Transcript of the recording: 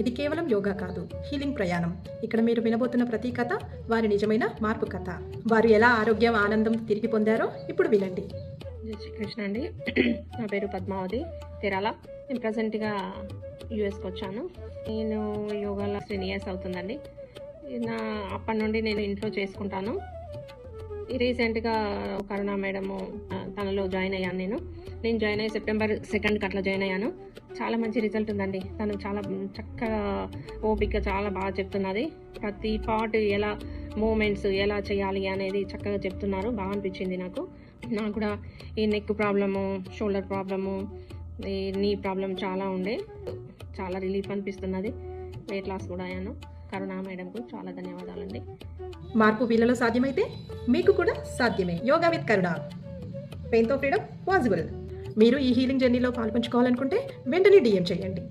ఇది కేవలం యోగా కాదు, హీలింగ్ ప్రయాణం. ఇక్కడ మీరు వినబోతున్న ప్రతి కథ వారి నిజమైన మార్పు కథ. వారు ఎలా ఆరోగ్యం, ఆనందం తిరిగి పొందారో ఇప్పుడు వినండి. జై శ్రీకృష్ణ అండి. నా పేరు పద్మావతి తెరాల. నేను ప్రజెంట్గా యూఎస్కి వచ్చాను. నేను యోగాలో 3 years అవుతుందండి. అప్పటి నుండి నేను ఇంట్లో చేసుకుంటాను. రీసెంట్గా కరుణ మేడము తనలో జాయిన్ అయ్యాను. నేను జాయిన్ అయ్యి September 2nd అట్లా జాయిన్ అయ్యాను. చాలా మంచి రిజల్ట్ ఉందండి. తను చాలా చక్కగా ఓపిక చాలా బాగా చెప్తున్నది. ప్రతి పార్ట్ ఎలా మూమెంట్స్ ఎలా చేయాలి అనేది చక్కగా చెప్తున్నారు. బాగా అనిపించింది నాకు కూడా. ఈ నెక్ ప్రాబ్లము, షోల్డర్ ప్రాబ్లము, ఈ నీ ప్రాబ్లం చాలా ఉండే. చాలా రిలీఫ్ అనిపిస్తున్నది. వెయిట్ లాస్ కూడా అయ్యాను. కరుణా మేడంకు చాలా ధన్యవాదాలండి. మార్పు వీళ్ళలో సాధ్యమైతే మీకు కూడా సాధ్యమే. యోగా విత్ కరుణ, పెయిన్తో ఫ్రీడమ్ పాసిబుల్. మీరు ఈ హీలింగ్ జర్నీలో పాల్పంచుకోవాలనుకుంటే వెంటనే DM చేయండి.